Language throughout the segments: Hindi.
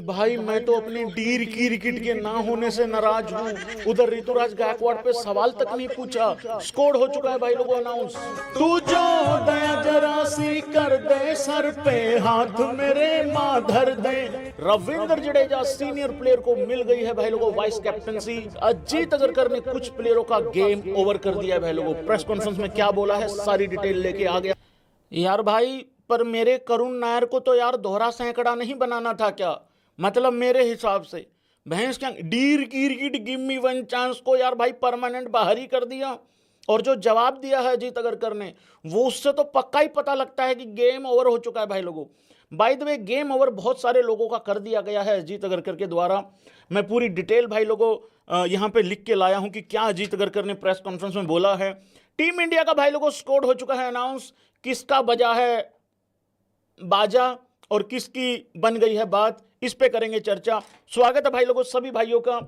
भाई मैं तो अपनी डीर की विकेट के ना होने से नाराज हूँ। उधर ऋतुराज गायकवाड़ पे सवाल तक नहीं पूछा। स्कोर हो चुका है भाई लोगों अनाउंस। तू जो दया जरा सी कर दे, सर पे हाथ मेरे मां धर दे। रविंद्र जडेजा सीनियर प्लेयर को मिल गई है भाई लोगों वाइस कैप्टनसी। अजीत अगरकर ने कुछ प्लेयरों का गेम ओवर कर दिया है भाई लोगों। प्रेस कॉन्फ्रेंस में क्या बोला है सारी डिटेल लेके आ गया यार भाई। पर मेरे करुण नायर को तो यार दोहरा सैकड़ा नहीं बनाना था क्या? मतलब मेरे हिसाब से भैंस क्या डीर कीरकिट गिव मी वन चांस को यार भाई परमानेंट बाहर ही कर दिया। और जो जवाब दिया है अजीत अगरकर ने वो उससे तो पक्का ही पता लगता है कि गेम ओवर हो चुका है भाई लोगों। By the way game over बहुत सारे लोगों का कर दिया गया है अजीत अगरकर के द्वारा। मैं पूरी डिटेल भाई लोगों यहाँ पे लिख के लाया हूं कि क्या अजीत अगरकर ने प्रेस कॉन्फ्रेंस में बोला है। टीम इंडिया का भाई लोगों स्कोर हो चुका है अनाउंस। किसका बजा है बाजा और किसकी बन गई है बात, इस पे करेंगे चर्चा। स्वागत है भाई लोगों सभी भाइयों का।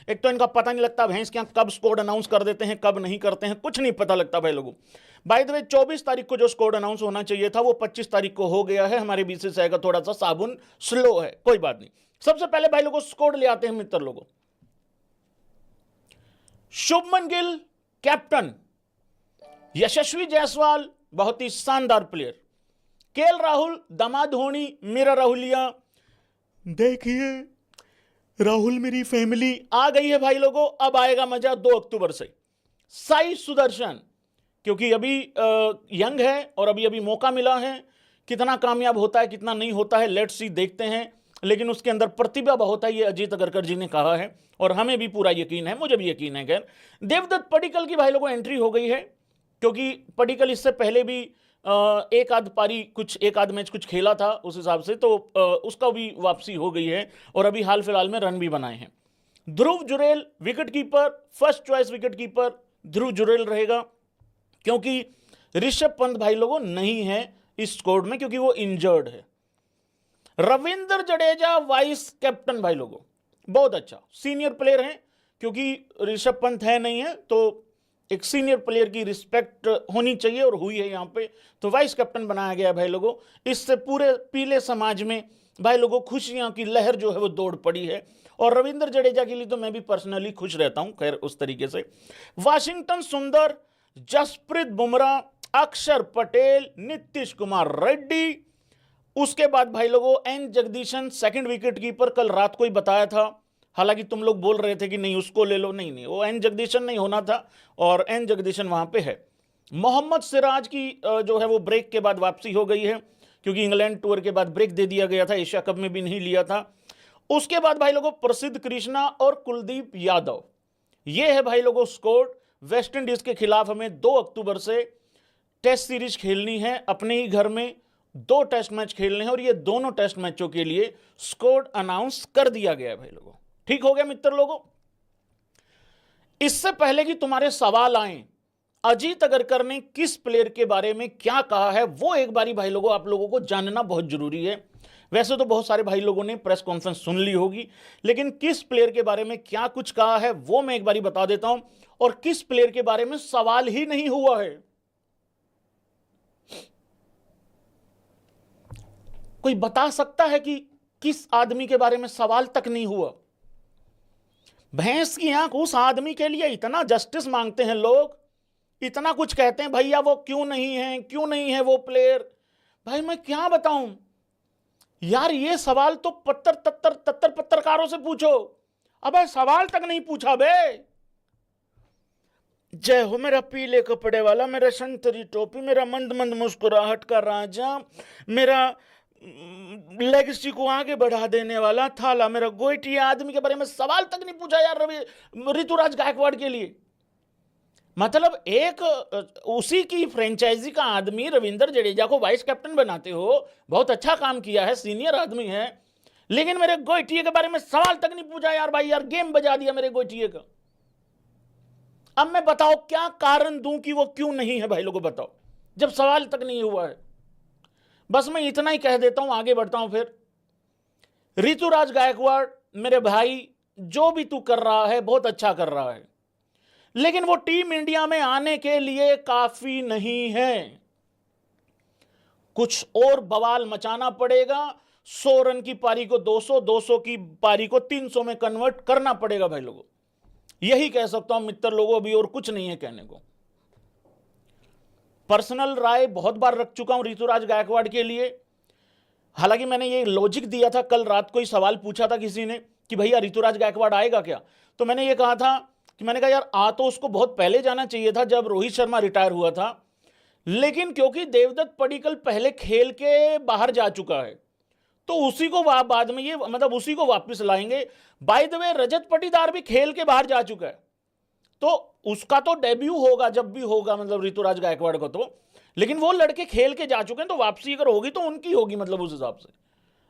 एक तो इनका पता नहीं लगता भैंस क्या कब स्कोर अनाउंस कर देते हैं कब नहीं करते हैं, कुछ नहीं पता लगता भाई लोगों। बाय द वे 24 तारीख को जो स्कोर अनाउंस होना चाहिए था वो 25 तारीख को हो गया है। हमारे बीसीसीआई का थोड़ा सा साबुन स्लो है, कोई बात नहीं। सबसे पहले भाई लोगों स्कोर ले आते हैं मित्र लोगों। शुभमन गिल कैप्टन, यशस्वी जायसवाल बहुत ही शानदार प्लेयर, केएल राहुल, दामाद धोनी, मेरा राहुलिया। देखिए राहुल मेरी फैमिली आ गई है भाई लोगों। अब आएगा मजा 2 अक्टूबर से। साई सुदर्शन क्योंकि अभी यंग है और अभी अभी मौका मिला है, कितना कामयाब होता है कितना नहीं होता है लेट्स सी, देखते हैं। लेकिन उसके अंदर प्रतिभा बहुत है, ये अजीत अगरकर जी ने कहा है और हमें भी पूरा यकीन है, मुझे भी यकीन है। खैर देवदत्त पडिक्कल की भाई लोगों एंट्री हो गई है क्योंकि पडिक्कल इससे पहले भी एक आध पारी कुछ एक आध मैच कुछ खेला था उस हिसाब से, तो उसका भी वापसी हो गई है और अभी हाल फिलहाल में रन भी बनाए हैं। Dhruv Jurel wicket keeper, first choice wicket keeper Dhruv Jurel रहेगा क्योंकि ऋषभ पंत भाई लोगों नहीं है इस स्क्वाड में क्योंकि वो इंजर्ड है। रविंद्र जडेजा वाइस कैप्टन भाई लोगों, बहुत अच्छा सीनियर प्लेयर हैं क्योंकि ऋषभ पंत है नहीं है तो एक सीनियर प्लेयर की रिस्पेक्ट होनी चाहिए और हुई है यहां पे, तो वाइस कैप्टन बनाया गया भाई लोगों। इससे पूरे पीले समाज में भाई लोगों खुशियां की लहर जो है वो दौड़ पड़ी है और रविंद्र जडेजा के लिए तो मैं भी पर्सनली खुश रहता हूं। खैर उस तरीके से वाशिंगटन सुंदर, जसप्रीत बुमराह, अक्षर पटेल, नीतीश कुमार रेड्डी। उसके बाद भाई लोगों N Jagadeesan second wicket keeper, कल रात को ही बताया था, हालांकि तुम लोग बोल रहे थे कि नहीं उसको ले लो, नहीं वो एन जगदीशन नहीं होना था और एन जगदीशन वहां पे है। मोहम्मद सिराज की जो है वो ब्रेक के बाद वापसी हो गई है क्योंकि इंग्लैंड टूर के बाद ब्रेक दे दिया गया था, एशिया कप में भी नहीं लिया था। उसके बाद भाई लोगों प्रसिद्ध कृष्णा और कुलदीप यादव, ये है भाई लोगों स्कोर। वेस्ट इंडीज के खिलाफ हमें 2 अक्टूबर से टेस्ट सीरीज खेलनी है अपने ही घर में, 2 टेस्ट मैच खेलने हैं और ये दोनों टेस्ट मैचों के लिए स्कोर अनाउंस कर दिया गया है भाई लोगों। ठीक हो गया मित्र लोगों। इससे पहले कि तुम्हारे सवाल आए अजीत अगरकर ने किस प्लेयर के बारे में क्या कहा है वो एक बारी भाई लोगों आप लोगों को जानना बहुत जरूरी है। वैसे तो बहुत सारे भाई लोगों ने प्रेस कॉन्फ्रेंस सुन ली होगी लेकिन किस प्लेयर के बारे में क्या कुछ कहा है वो मैं एक बारी बता देता हूं और किस प्लेयर के बारे में सवाल ही नहीं हुआ है। कोई बता सकता है कि किस आदमी के बारे में सवाल तक नहीं हुआ? भैंस की आंख, उस आदमी के लिए इतना जस्टिस मांगते हैं लोग, इतना कुछ कहते हैं भैया वो क्यों नहीं है वो प्लेयर। भाई मैं क्या बताऊं यार, ये सवाल तो तत्तर पत्रकारों से पूछो, अबे सवाल तक नहीं पूछा बे। जय हो मेरा पीले कपड़े वाला, मेरा संतरी टोपी, मेरा मंद मंद मुस्कुराहट का राजा, मेरा लेगेसी को आगे बढ़ा देने वाला थाला, मेरा गोइटी आदमी के बारे में सवाल तक नहीं पूछा यार ऋतुराज गायकवाड़ के लिए। मतलब एक उसी की फ्रेंचाइजी का आदमी रविंद्र जडेजा को वाइस कैप्टन बनाते हो, बहुत अच्छा काम किया है, सीनियर आदमी है, लेकिन मेरे गोइटिये के बारे में सवाल तक नहीं पूछा यार। भाई यार गेम बजा दिया मेरे गोइटिये का। अब मैं बताओ क्या कारण दूं कि वो क्यों नहीं है भाई लोगों, बताओ जब सवाल तक नहीं हुआ है। बस मैं इतना ही कह देता हूं, आगे बढ़ता हूं फिर। ऋतुराज गायकवाड़ मेरे भाई, जो भी तू कर रहा है बहुत अच्छा कर रहा है, लेकिन वो टीम इंडिया में आने के लिए काफी नहीं है, कुछ और बवाल मचाना पड़ेगा। 100 रन की पारी को 200, 200 की पारी को 300 में कन्वर्ट करना पड़ेगा भाई लोगों। यही कह सकता हूं मित्र लोगों, अभी और कुछ नहीं है कहने को। पर्सनल राय बहुत बार रख चुका हूं ऋतुराज गायकवाड़ के लिए। हालांकि मैंने ये लॉजिक दिया था, कल रात को ही सवाल पूछा था किसी ने कि भैया ऋतुराज गायकवाड़ आएगा क्या, तो मैंने ये कहा था कि मैंने कहा यार आ तो उसको बहुत पहले जाना चाहिए था जब रोहित शर्मा रिटायर हुआ था, लेकिन क्योंकि देवदत्त पडिक्कल पहले खेल के बाहर जा चुका है तो उसी को बाद में ये मतलब उसी को वापस लाएंगे। By the way Rajat Patidar भी खेल के बाहर जा चुका है, तो उसका तो डेब्यू होगा जब भी होगा मतलब ऋतुराज गायकवाड़ को तो, लेकिन वो लड़के खेल के जा चुके हैं तो वापसी अगर होगी तो उनकी होगी मतलब उस हिसाब से।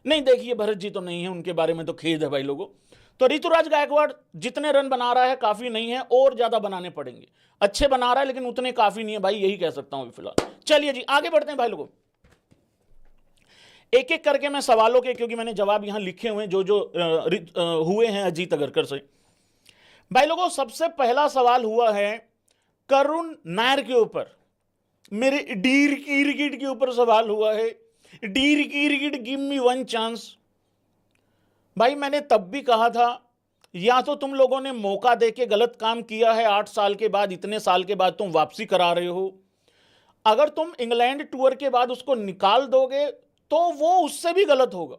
नहीं देखिए भरत जी तो नहीं है, उनके बारे में तो खेद है भाई लोगों। तो ऋतुराज गायकवाड़ जितने रन बना रहा है काफी नहीं है, और ज्यादा बनाने पड़ेंगे। अच्छे बना रहा है लेकिन उतने काफी नहीं है भाई, यही कह सकता हूं फिलहाल। चलिए जी आगे बढ़ते हैं भाई लोगों, एक एक करके मैं सवालों के, क्योंकि मैंने जवाब यहां लिखे हुए हैं जो जो हुए हैं अजीत अगरकर से। भाई लोगों सबसे पहला सवाल हुआ है करुण नायर के ऊपर, मेरे डीर क्रिकेट के ऊपर सवाल हुआ है। Deer cricket give me one chance. भाई मैंने तब भी कहा था या तो तुम लोगों ने मौका देके गलत काम किया है, 8 साल के बाद, इतने साल के बाद तुम वापसी करा रहे हो। अगर तुम इंग्लैंड टूर के बाद उसको निकाल दोगे तो वो उससे भी गलत होगा।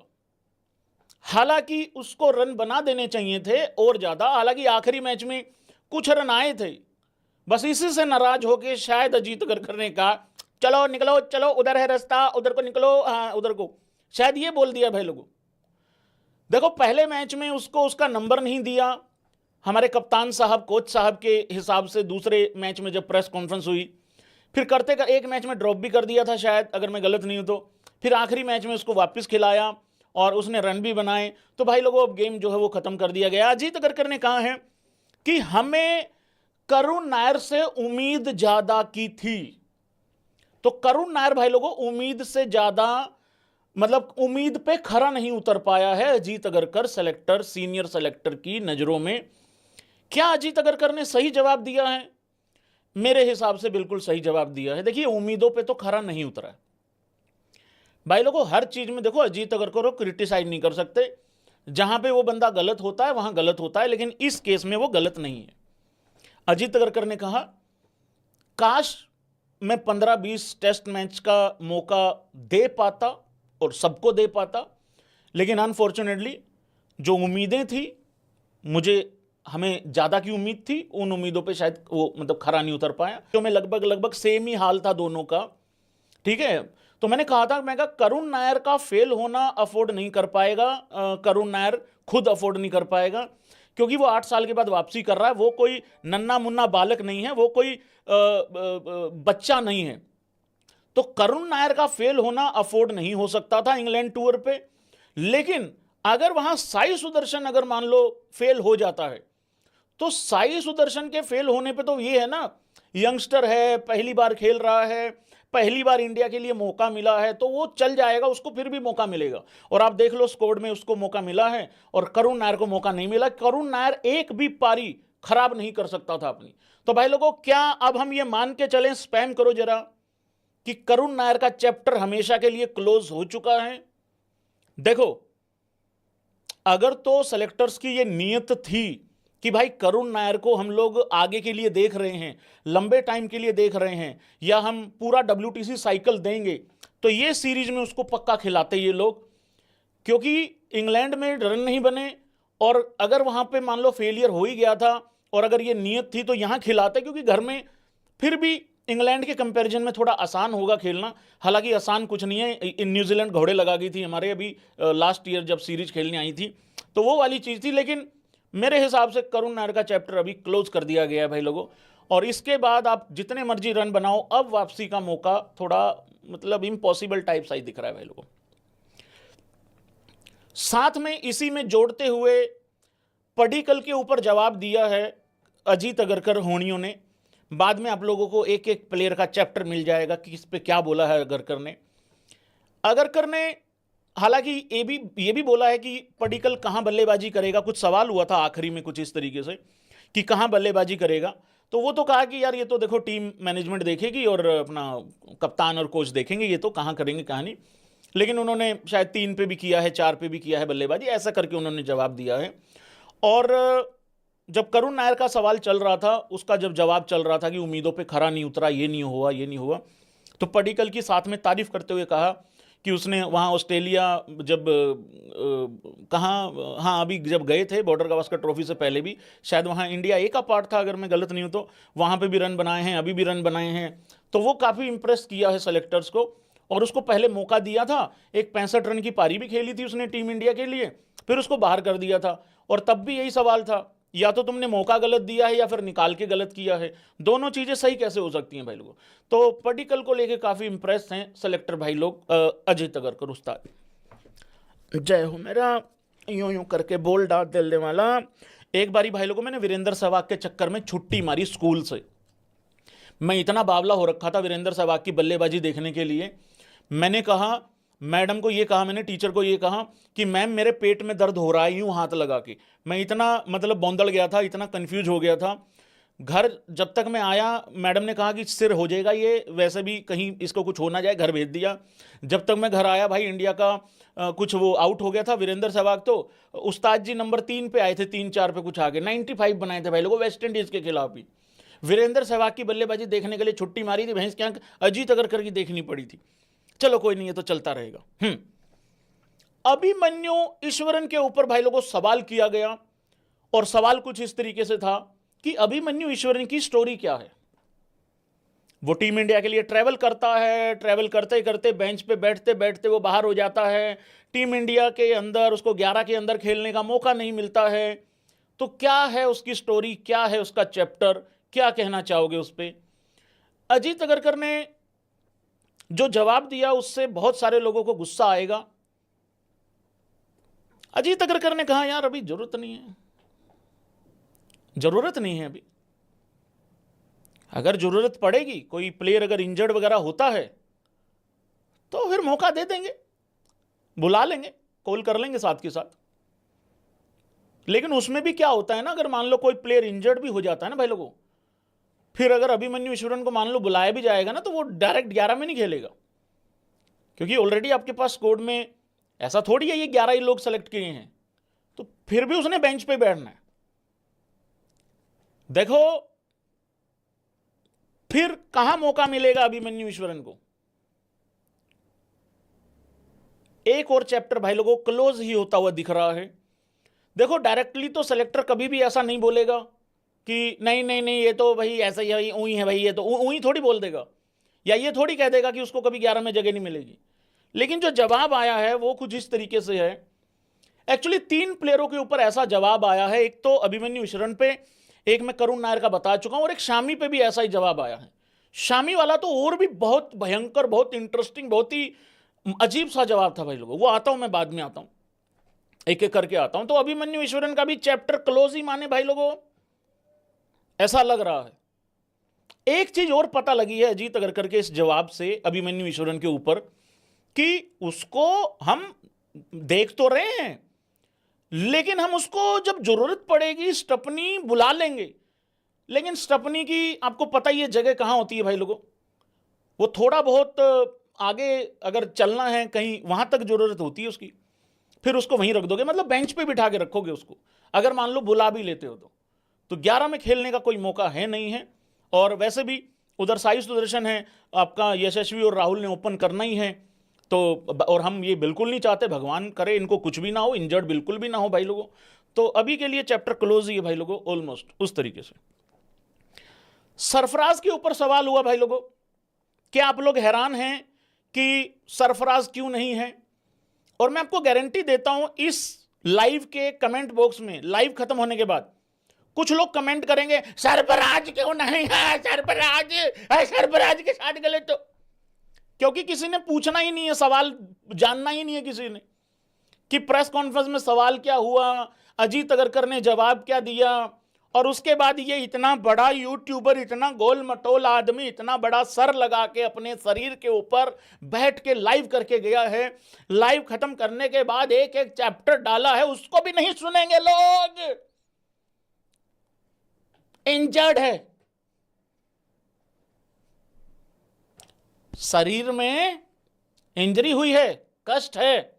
हालांकि उसको रन बना देने चाहिए थे और ज्यादा, हालांकि आखिरी मैच में कुछ रन आए थे, बस इसी से नाराज होके शायद अजीत अगरकर ने कहा चलो निकलो, चलो उधर है रास्ता, उधर को निकलो, हाँ उधर को, शायद ये बोल दिया भाई लोगों। देखो पहले मैच में उसको उसका नंबर नहीं दिया हमारे कप्तान साहब, कोच साहब के हिसाब से। दूसरे मैच में जब प्रेस कॉन्फ्रेंस हुई, फिर करते कर एक मैच में ड्रॉप भी कर दिया था शायद, अगर मैं गलत नहीं हूं तो। फिर आखिरी मैच में उसको वापस खिलाया और उसने रन भी बनाए, तो भाई लोगों अब गेम जो है वो खत्म कर दिया गया। अजीत अगरकर ने कहा है कि हमें करुण नायर से उम्मीद ज्यादा की थी। तो करुण नायर भाई लोगों उम्मीद से ज्यादा, मतलब उम्मीद पे खरा नहीं उतर पाया है Ajit Agarkar selector, senior selector की नजरों में। क्या अजीत अगरकर ने सही जवाब दिया है? मेरे हिसाब से बिल्कुल सही जवाब दिया है। देखिए उम्मीदों पे तो खरा नहीं उतरा है भाई लोगों। हर चीज में देखो अजीत अगरकर को क्रिटिसाइज नहीं कर सकते, जहां पे वो बंदा गलत होता है वहां गलत होता है, लेकिन इस केस में वो गलत नहीं है। अजीत अगरकर ने कहा काश मैं 15-20 टेस्ट मैच का मौका दे पाता और सबको दे पाता, लेकिन अनफॉर्चुनेटली जो उम्मीदें थी मुझे, हमें ज्यादा की उम्मीद थी, उन उम्मीदों पे शायद वो मतलब खरा नहीं उतर पाया। तो मैं लगभग सेम ही हाल था दोनों का, ठीक है। तो मैंने कहा था, मैं कहा करुण नायर का फेल होना अफोर्ड नहीं कर पाएगा, करुण नायर खुद अफोर्ड नहीं कर पाएगा, क्योंकि वो 8 साल के बाद वापसी कर रहा है। वो कोई नन्ना मुन्ना बालक नहीं है, वो कोई बच्चा नहीं है। तो करुण नायर का फेल होना अफोर्ड नहीं हो सकता था इंग्लैंड टूर पे। लेकिन अगर वहां साई सुदर्शन अगर मान लो फेल हो जाता है, तो साई सुदर्शन के फेल होने पे तो ये है ना, यंगस्टर है, पहली बार खेल रहा है, पहली बार इंडिया के लिए मौका मिला है, तो वो चल जाएगा, उसको फिर भी मौका मिलेगा। और आप देख लो स्क्वाड में उसको मौका मिला है और करुण नायर को मौका नहीं मिला। करुण नायर एक भी पारी खराब नहीं कर सकता था अपनी। तो भाई लोगों क्या अब हम ये मान के चलें, स्पैम करो जरा, कि करुण नायर का चैप्टर हमेशा के लिए क्लोज हो चुका है? देखो अगर तो सेलेक्टर्स की ये नीयत थी कि भाई करुण नायर को हम लोग आगे के लिए देख रहे हैं, लंबे टाइम के लिए देख रहे हैं, या हम पूरा WTC साइकिल देंगे, तो ये सीरीज में उसको पक्का खिलाते ये लोग। क्योंकि इंग्लैंड में रन नहीं बने, और अगर वहां पे मान लो फेलियर हो ही गया था, और अगर ये नीयत थी तो यहां खिलाते, क्योंकि घर में फिर भी इंग्लैंड के कंपैरिजन में थोड़ा आसान होगा खेलना। हालांकि आसान कुछ नहीं है, न्यूजीलैंड घोड़े लगा गई थी हमारे अभी लास्ट ईयर जब सीरीज खेलने आई थी, तो वो वाली चीज थी। लेकिन मेरे हिसाब से करुण नायर का चैप्टर अभी क्लोज कर दिया गया है भाई लोगों। और इसके बाद आप जितने मर्जी रन बनाओ, अब वापसी का मौका थोड़ा मतलब इम्पॉसिबल टाइप सा ही दिख रहा है भाई लोगों। साथ में इसी में जोड़ते हुए पडिक्कल के ऊपर जवाब दिया है अजीत अगरकर होनियों ने। बाद में आप लोगों को एक एक प्लेयर का चैप्टर मिल जाएगा कि इस पे क्या बोला है अगरकर ने हालांकि ये भी बोला है कि पडिक्कल कहां बल्लेबाजी करेगा। कुछ सवाल हुआ था आखिरी में कुछ इस तरीके से कि कहां बल्लेबाजी करेगा, तो वो तो कहा कि यार ये तो देखो टीम मैनेजमेंट देखेगी और अपना कप्तान और कोच देखेंगे, ये तो कहां करेंगे कहां नहीं। लेकिन उन्होंने शायद 3 पे भी किया है, 4 पे भी किया है बल्लेबाजी, ऐसा करके उन्होंने जवाब दिया है। और जब करुण नायर का सवाल चल रहा था, उसका जब जवाब चल रहा था कि उम्मीदों पे खरा नहीं उतरा, ये नहीं हुआ, ये नहीं हुआ, तो पडिक्कल की साथ में तारीफ करते हुए कहा कि उसने वहाँ ऑस्ट्रेलिया जब कहाँ, हाँ अभी जब गए थे बॉर्डर गावस्कर ट्रॉफी से पहले भी शायद वहाँ इंडिया ए का पार्ट था अगर मैं गलत नहीं हूँ तो, वहाँ पे भी रन बनाए हैं, अभी भी रन बनाए हैं। तो वो काफ़ी इंप्रेस किया है सेलेक्टर्स को, और उसको पहले मौका दिया था, एक 65 रन की पारी भी खेली थी उसने टीम इंडिया के लिए, फिर उसको बाहर कर दिया था। और तब भी यही सवाल था, या तो तुमने मौका गलत दिया है या फिर निकाल के गलत किया है, दोनों चीजें सही कैसे हो सकती हैं भाई लोगों। तो पडिक्कल को लेके काफी इंप्रेस हैं सेलेक्टर भाई लोग। अजय तगरकर उस्ताद जय हो मेरा यूं यूं करके बोल डाल देने वाला। एक बारी भाई लोगों मैंने वीरेंद्र सहवाग के चक्कर में छुट्टी मारी स्कूल से। मैं इतना बावला हो रखा था वीरेंद्र सहवाग की बल्लेबाजी देखने के लिए। मैंने कहा, मैडम को ये कहा, मैंने टीचर को ये कहा कि मैम मेरे पेट में दर्द हो रहा है, यूं हाथ लगा के। मैं इतना मतलब बौंदड़ गया था, इतना कंफ्यूज हो गया था। घर जब तक मैं आया, मैडम ने कहा कि सिर हो जाएगा ये, वैसे भी कहीं इसको कुछ हो ना जाए, घर भेज दिया। जब तक मैं घर आया भाई, इंडिया का कुछ वो आउट हो गया था वीरेंद्र सहवाग, तो उस्ताद जी नंबर 3 पे आए थे, 3-4 पे कुछ आगे 95 बनाए थे भाई लोगों वेस्ट इंडीज के खिलाफ भी। वीरेंद्र सहवाग की बल्लेबाजी देखने के लिए छुट्टी मारी थी, भैंस की आंख अजीत अगरकर की देखनी पड़ी थी। चलो कोई नहीं है तो चलता रहेगा। अभिमन्यु ईश्वरन के ऊपर भाई लोगों सवाल किया गया, और सवाल कुछ इस तरीके से था कि अभिमन्यु ईश्वरन की स्टोरी क्या है। वो टीम इंडिया के लिए ट्रैवल करता है, ट्रैवल करते करते बेंच पे बैठते बैठते वो बाहर हो जाता है, टीम इंडिया के अंदर उसको 11 के अंदर खेलने का मौका नहीं मिलता है। तो क्या है उसकी स्टोरी, क्या है उसका चैप्टर, क्या कहना चाहोगे उस पर। अजीत अगरकर ने जो जवाब दिया उससे बहुत सारे लोगों को गुस्सा आएगा। अजीत अगरकर ने कहा यार अभी जरूरत नहीं है, जरूरत नहीं है अभी। अगर जरूरत पड़ेगी, कोई प्लेयर अगर इंजर्ड वगैरह होता है तो फिर मौका दे देंगे, बुला लेंगे, कॉल कर लेंगे साथ के साथ। लेकिन उसमें भी क्या होता है ना, अगर मान लो कोई प्लेयर इंजर्ड भी हो जाता है ना भाई लोगों, फिर अगर अभिमन्यु ईश्वरन को मान लो बुलाया भी जाएगा ना, तो वो डायरेक्ट 11 में नहीं खेलेगा, क्योंकि ऑलरेडी आपके पास स्क्वाड में ऐसा थोड़ी है ये 11 ही लोग सेलेक्ट किए हैं, तो फिर भी उसने बेंच पे बैठना है। देखो फिर कहां मौका मिलेगा अभिमन्यु ईश्वरन को। एक और चैप्टर भाई लोगों क्लोज ही होता हुआ दिख रहा है। देखो डायरेक्टली तो सेलेक्टर कभी भी ऐसा नहीं बोलेगा कि नहीं नहीं नहीं ये तो भाई ऐसा ही ऊई है भाई, ये तो ऊई थोड़ी बोल देगा, या ये थोड़ी कह देगा कि उसको कभी 11 में जगह नहीं मिलेगी। लेकिन जो जवाब आया है वो कुछ इस तरीके से है। एक्चुअली 3 प्लेयरों के ऊपर ऐसा जवाब आया है, एक तो अभिमन्यु ईश्वरन पे, एक मैं करुण नायर का बता चुका हूं, और एक शामी पे भी ऐसा ही जवाब आया है। शामी वाला तो और भी बहुत भयंकर, बहुत इंटरेस्टिंग, बहुत ही अजीब सा जवाब था भाई लोगों। वो आता हूं मैं, बाद में आता हूं, एक एक करके आता हूं। तो अभिमन्यु ईश्वरन का भी चैप्टर क्लोज ही माने भाई लोगों, ऐसा लग रहा है। एक चीज और पता लगी है अजीत अगरकर के इस जवाब से अभिमन्यु ईश्वरन के ऊपर, कि उसको हम देख तो रहे हैं, लेकिन हम उसको जब जरूरत पड़ेगी स्टपनी बुला लेंगे। लेकिन स्टपनी की आपको पता ही है जगह कहां होती है भाई लोगों, वो थोड़ा बहुत आगे अगर चलना है कहीं, वहां तक जरूरत होती है उसकी, फिर उसको वहीं रख दोगे, मतलब बेंच पे बिठा के रखोगे उसको, अगर मान लो बुला भी लेते हो तो 11 में खेलने का कोई मौका है नहीं है। और वैसे भी उधर साई सुदर्शन है आपका, यशस्वी और राहुल ने ओपन करना ही है, तो और हम ये बिल्कुल नहीं चाहते, भगवान करे इनको कुछ भी ना हो, इंजर्ड बिल्कुल भी ना हो भाई लोगों। तो अभी के लिए चैप्टर क्लोज ही है भाई लोगों, ऑलमोस्ट उस तरीके से। सरफराज के ऊपर सवाल हुआ भाई लोगों, क्या आप लोग हैरान हैं कि सरफराज क्यों नहीं है। और मैं आपको गारंटी देता हूं इस लाइव के कमेंट बॉक्स में, लाइव खत्म होने के बाद कुछ लोग कमेंट करेंगे सरफराज क्यों नहीं है, सरफराज सरफराज के साथ गलत। तो क्योंकि किसी ने पूछना ही नहीं है, सवाल जानना ही नहीं है किसी ने कि प्रेस कॉन्फ्रेंस में सवाल क्या हुआ, अजीत अगरकर ने जवाब क्या दिया। और उसके बाद ये इतना बड़ा यूट्यूबर, इतना गोल मटोल आदमी, इतना बड़ा सर लगा के अपने शरीर के ऊपर बैठ के लाइव करके गया है, लाइव खत्म करने के बाद एक एक चैप्टर डाला है, उसको भी नहीं सुनेंगे लोग। इंजर्ड है, शरीर में इंजरी हुई है, कष्ट है,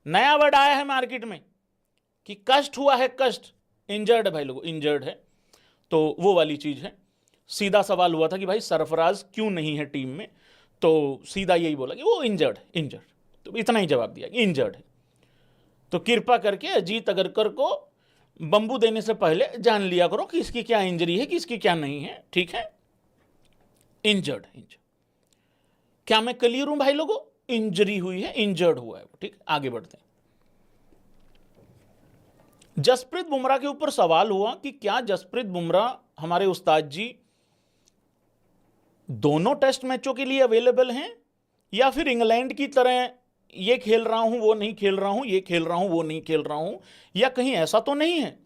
नया वर्ड आया है मार्केट में कि कष्ट हुआ है, कष्ट, इंजर्ड है भाई लोगों, इंजर्ड है। तो वो वाली चीज है। सीधा सवाल हुआ था कि भाई सरफराज क्यों नहीं है टीम में, तो सीधा यही बोला कि वो इंजर्ड है, इंजर्ड। तो इतना ही जवाब दिया कि इंजर्ड है। तो कृपा करके अजीत अगरकर को बंबू देने से पहले जान लिया करो कि इसकी क्या इंजरी है, कि इसकी क्या नहीं है, ठीक है। Injured, injured. क्या मैं क्लियर हूं भाई लोगों? इंजरी हुई है, इंजर्ड हुआ है वो, ठीक। आगे बढ़ते हैं। जसप्रीत बुमराह के ऊपर सवाल हुआ कि क्या जसप्रीत बुमराह हमारे उस्ताद जी दोनों टेस्ट मैचों के लिए अवेलेबल हैं, या फिर इंग्लैंड की तरह ये खेल रहा हूं वो नहीं खेल रहा हूं, ये खेल रहा हूं वो नहीं खेल रहा हूं, या कहीं ऐसा तो नहीं है।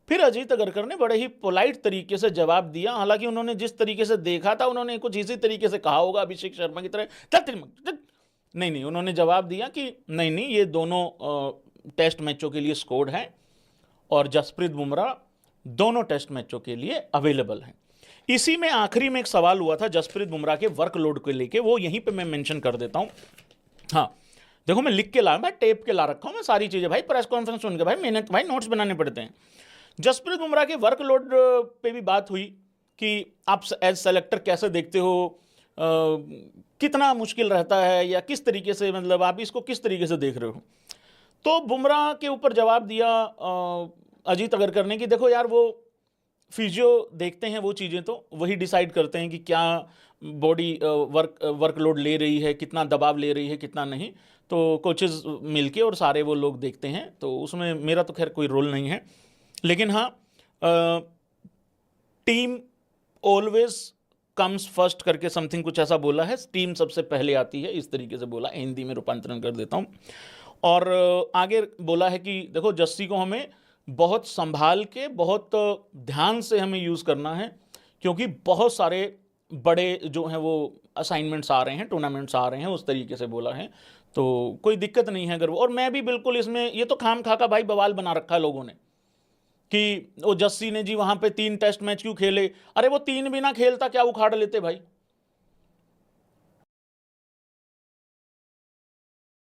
फिर अजीत अगरकर ने बड़े ही पोलाइट तरीके से जवाब दिया। हालांकि उन्होंने जिस तरीके से देखा था, उन्होंने कुछ इसी तरीके से कहा होगा अभिषेक शर्मा की तरह, नहीं, उन्होंने जवाब दिया कि नहीं, ये दोनों टेस्ट मैचों के लिए स्कोर्ड हैं और जसप्रीत बुमराह दोनों टेस्ट मैचों के लिए अवेलेबल हैं। इसी में आखिरी में एक सवाल हुआ था जसप्रीत बुमराह के वर्कलोड को लेके, वो यहीं पे मैं मेंशन कर देता हूं। हाँ देखो, मैं लिख के ला, मैं टेप के ला रखा हूं मैं सारी चीजें भाई, प्रेस कॉन्फ्रेंस सुन के भाई, मैंने भाई नोट्स बनाने पड़ते हैं। जसप्रीत बुमराह के वर्कलोड पे भी बात हुई कि आप एज सेलेक्टर कैसे देखते हो, कितना मुश्किल रहता है, या किस तरीके से, मतलब आप इसको किस तरीके से देख रहे हो। तो बुमराह के ऊपर जवाब दिया अजीत अगरकर ने कि देखो यार, वो फिजियो देखते हैं, वो चीज़ें तो वही डिसाइड करते हैं कि क्या बॉडी वर्कलोड ले रही है, कितना दबाव ले रही है, कितना नहीं। तो कोचेज मिलके और सारे वो लोग देखते हैं, तो उसमें मेरा तो खैर कोई रोल नहीं है। लेकिन हाँ, टीम ऑलवेज कम्स फर्स्ट करके समथिंग कुछ ऐसा बोला है, टीम सबसे पहले आती है, इस तरीके से बोला। हिंदी में रूपांतरण कर देता हूँ। और आगे बोला है कि देखो, जस्सी को हमें बहुत संभाल के, बहुत ध्यान से हमें यूज़ करना है, क्योंकि बहुत सारे बड़े जो हैं वो असाइनमेंट्स आ रहे हैं, टूर्नामेंट्स आ रहे हैं, उस तरीके से बोला है। तो कोई दिक्कत नहीं है अगर वो, और मैं भी बिल्कुल इसमें, ये तो खाम खा का भाई बवाल बना रखा है लोगों ने कि वो जस्सी ने जी वहाँ पे 3 टेस्ट मैच क्यों खेले। अरे वो 3 भी ना खेलता, क्या उखाड़ लेते भाई।